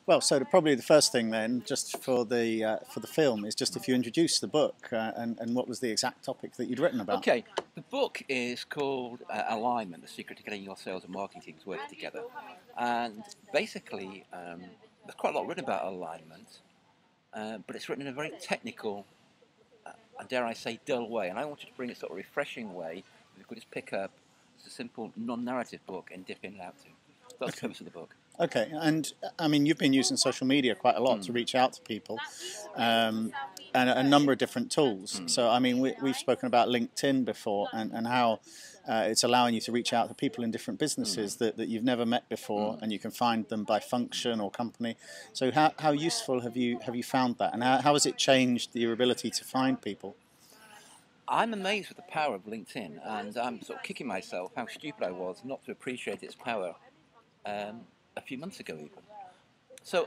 Well, so probably the first thing then, just for the film, is just if you introduce the book and what was the exact topic that you'd written about. Okay, the book is called Alignment, The Secret to Getting Your Sales and Marketing Teams Working Together. And basically, there's quite a lot written about alignment, but it's written in a very technical, and dare I say, dull way. And I wanted to bring a sort of refreshing way that you could just pick up. It's a simple, non-narrative book and dip in and out to. That's the purpose of the book. Okay, and I mean, you've been using social media quite a lot to reach out to people, and a number of different tools. So, I mean, we've spoken about LinkedIn before and how it's allowing you to reach out to people in different businesses that you've never met before, and you can find them by function or company. So, how useful have you found that, and how has it changed your ability to find people? I'm amazed with the power of LinkedIn, and I'm sort of kicking myself how stupid I was not to appreciate its power a few months ago even. So,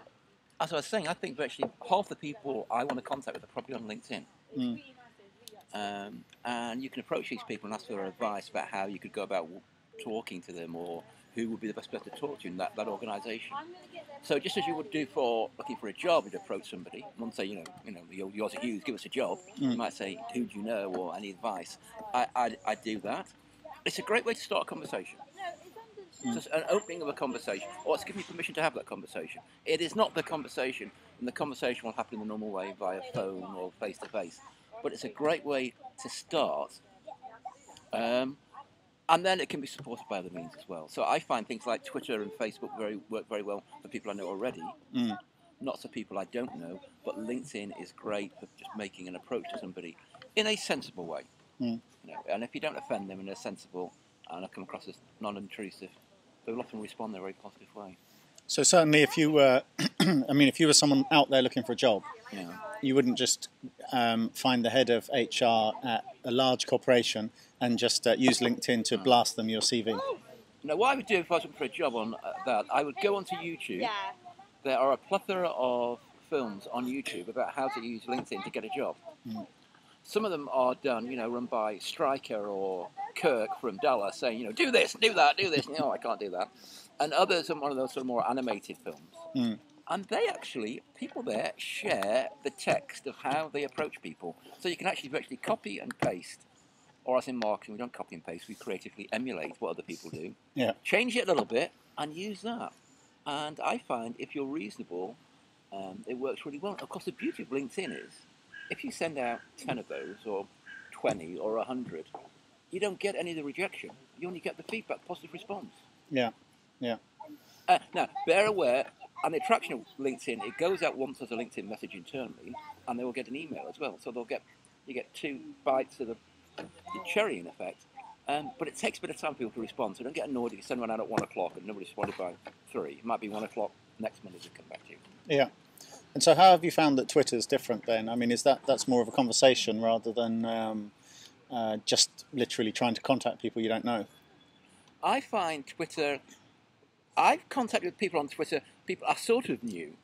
as I was saying, I think virtually half the people I want to contact with are probably on LinkedIn. And you can approach these people and ask for their advice about how you could go about talking to them, or who would be the best person to talk to in that organisation. So just as you would do for looking for a job, you'd approach somebody and say, yours are Hughes, give us a job. You might say, who do you know, or any advice. I do that. It's a great way to start a conversation. Just an opening of a conversation, or it's giving you permission to have that conversation. It is not the conversation, and the conversation will happen in the normal way via phone or face-to-face. But it's a great way to start, and then it can be supported by other means as well. So I find things like Twitter and Facebook work very well for people I know already, not for people I don't know, but LinkedIn is great for just making an approach to somebody in a sensible way. And if you don't offend them in a sensible and come across as non-intrusive, they will often respond in a very positive way. So certainly, if you were, if you were someone out there looking for a job, you wouldn't just find the head of HR at a large corporation and just use LinkedIn to blast them your CV. No, what I would do if I was looking for a job on that, I would go onto YouTube. Yeah. There are a plethora of films on YouTube about how to use LinkedIn to get a job. Some of them are done, run by Stryker or Kirk from Dallas, saying, do this, do that, do this. I can't do that. And others are one of those sort of more animated films. And people there share the text of how they approach people. So you can actually virtually copy and paste, or as in marketing, we don't copy and paste, we creatively emulate what other people do. Yeah. Change it a little bit and use that. And I find if you're reasonable, it works really well. Of course, the beauty of LinkedIn is, if you send out 10 of those, or 20, or 100, you don't get any of the rejection. You only get the feedback, positive response. Yeah. Now, bear aware, and the attraction of LinkedIn, it goes out once as a LinkedIn message internally, and they will get an email as well. So you get 2 bites of the cherry, in effect. But it takes a bit of time for people to respond, so don't get annoyed if you send one out at 1 o'clock and nobody responded by 3. It might be 1 o'clock next Monday to come back to you. Yeah. And so how have you found that Twitter's different then? I mean, that's more of a conversation rather than just literally trying to contact people you don't know? I find Twitter, I've contacted with people on Twitter, people I sort of knew.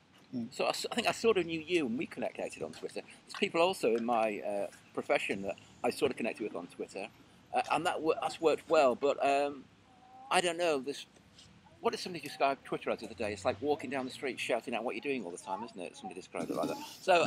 So I think I sort of knew you and we connected on Twitter. There's people also in my profession that I sort of connected with on Twitter. And that's worked well, but I don't know, what did somebody describe Twitter as the other day? It's like walking down the street shouting out what you're doing all the time, isn't it? Somebody described it like that. So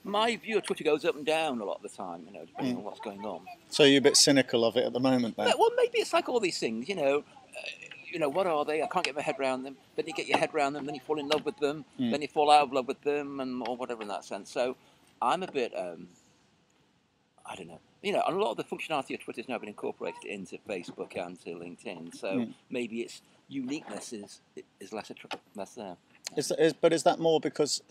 my view of Twitter goes up and down a lot of the time, depending on what's going on. So you're a bit cynical of it at the moment then? Yeah, well, maybe it's like all these things, what are they? I can't get my head around them. Then you get your head around them, then you fall in love with them, then you fall out of love with them, or whatever in that sense. So I'm a bit, I don't know. And a lot of the functionality of Twitter has now been incorporated into Facebook and to LinkedIn. So maybe its uniqueness is less there. But is that more because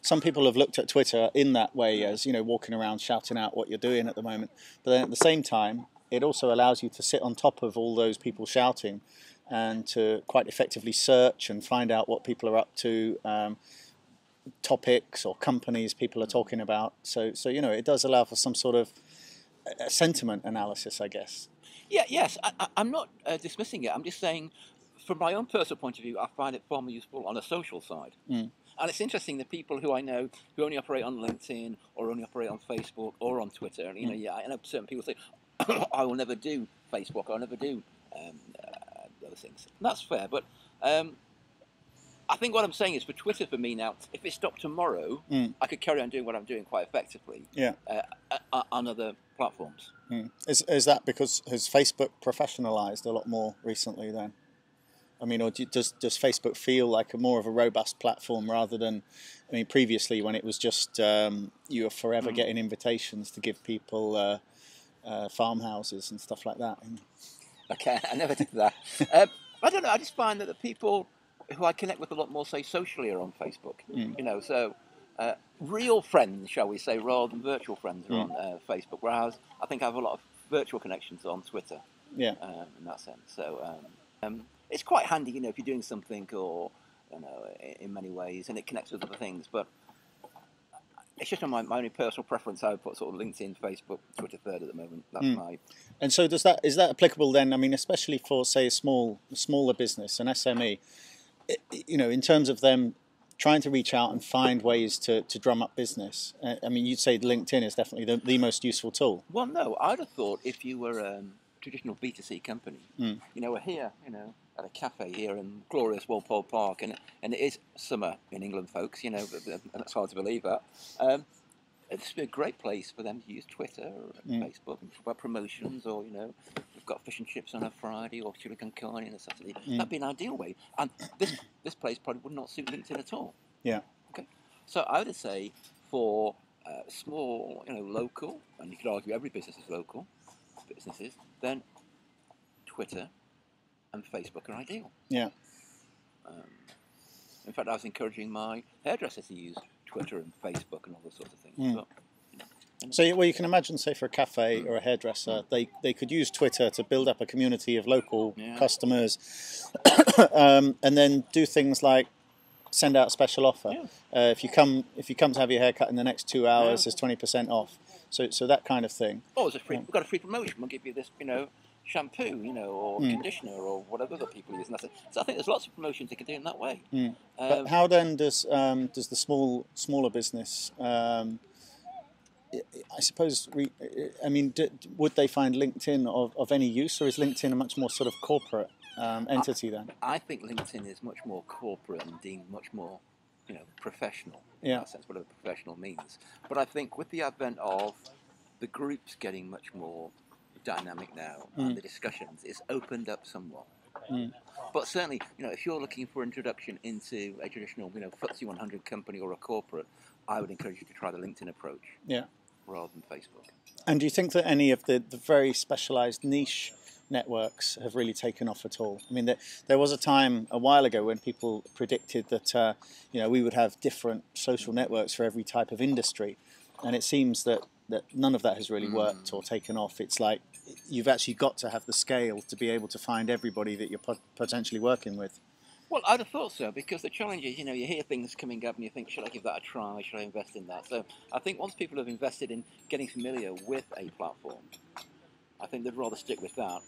some people have looked at Twitter in that way as, walking around shouting out what you're doing at the moment. But then at the same time, it also allows you to sit on top of all those people shouting and to quite effectively search and find out what people are up to, topics or companies people are talking about. So it does allow for some sort of sentiment analysis, I guess. Yes, I'm not dismissing it. I'm just saying, from my own personal point of view, I find it far more useful on a social side. And it's interesting that people who I know who only operate on LinkedIn or only operate on Facebook or on Twitter, I know certain people say, I will never do Facebook, I'll never do other things. And that's fair, but I think what I'm saying is for Twitter, for me now, if it stopped tomorrow, I could carry on doing what I'm doing quite effectively. Yeah. On other platforms. Is that because has Facebook professionalized a lot more recently then? I mean, or does Facebook feel like a more of a robust platform rather than, I mean, previously when it was just you were forever getting invitations to give people farmhouses and stuff like that. Okay, I never did that. I don't know. I just find that the people who I connect with a lot more, say, socially, are on Facebook. You know, so real friends, shall we say, rather than virtual friends, are on Facebook. Whereas I think I have a lot of virtual connections on Twitter. Yeah. In that sense, so it's quite handy, you know, if you're doing something, or you know, in many ways, and it connects with other things. But it's just on my only personal preference. I would put sort of LinkedIn, Facebook, Twitter third at the moment. That's my. And so is that applicable then? I mean, especially for, say, a smaller business, an SME, you know, in terms of them trying to reach out and find ways to drum up business. I mean, you'd say LinkedIn is definitely the most useful tool. Well, no, I'd have thought if you were a traditional B2C company, you know, we're here, you know, at a cafe here in glorious Walpole Park, and it is summer in England, folks, you know, that's hard to believe that. It's a great place for them to use Twitter or Facebook and talk about promotions, or, you know, we've got fish and chips on a Friday or chili con carne on a Saturday. That'd be an ideal way. And this place probably would not suit LinkedIn at all. Yeah. Okay. So I would say for small, you know, local, and you could argue every business is local businesses, then Twitter and Facebook are ideal. Yeah. In fact, I was encouraging my hairdresser to use Twitter and Facebook and all those sorts of things. But, so, well, you can imagine, say, for a cafe or a hairdresser, they could use Twitter to build up a community of local customers, and then do things like send out a special offer. Yeah. If you come to have your hair cut in the next 2 hours, there's 20% off. So that kind of thing. Oh, we've got a free promotion. We'll give you this, you know, shampoo, you know, or conditioner, or whatever other people use. And so I think there's lots of promotions you can do in that way. But how then does the smaller business? I suppose. Would they find LinkedIn of any use, or is LinkedIn a much more sort of corporate entity then? I think LinkedIn is much more corporate and deemed much more, you know, professional. In that sense, whatever professional means. But I think with the advent of the groups getting much more dynamic now, and the discussions, it's opened up somewhat. But certainly, you know, if you're looking for introduction into a traditional, you know, FTSE 100 company or a corporate, I would encourage you to try the LinkedIn approach. Yeah. Rather than Facebook. And do you think that any of the very specialised niche networks have really taken off at all? I mean, there was a time a while ago when people predicted that you know, we would have different social networks for every type of industry, and it seems that none of that has really worked or taken off. It's like you've actually got to have the scale to be able to find everybody that you're potentially working with. Well, I'd have thought so, because the challenge is, you know, you hear things coming up and you think, should I give that a try? Should I invest in that? So I think once people have invested in getting familiar with a platform, I think they'd rather stick with that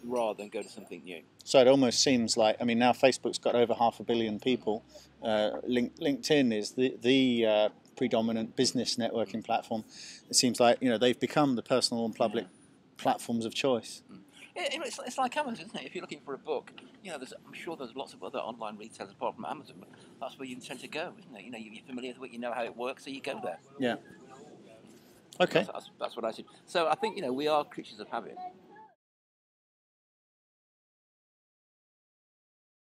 rather than go to something new. So it almost seems like, I mean, now Facebook's got over 500 million people. LinkedIn is the predominant business networking platform. It seems like, you know, they've become the personal and public platforms of choice. It's like Amazon, isn't it? If you're looking for a book, you know, I'm sure there's lots of other online retailers apart from Amazon, but that's where you tend to go, isn't it? You know, you're familiar with it, you know how it works, so you go there. Yeah. Okay. That's what I see. So I think, you know, we are creatures of habit.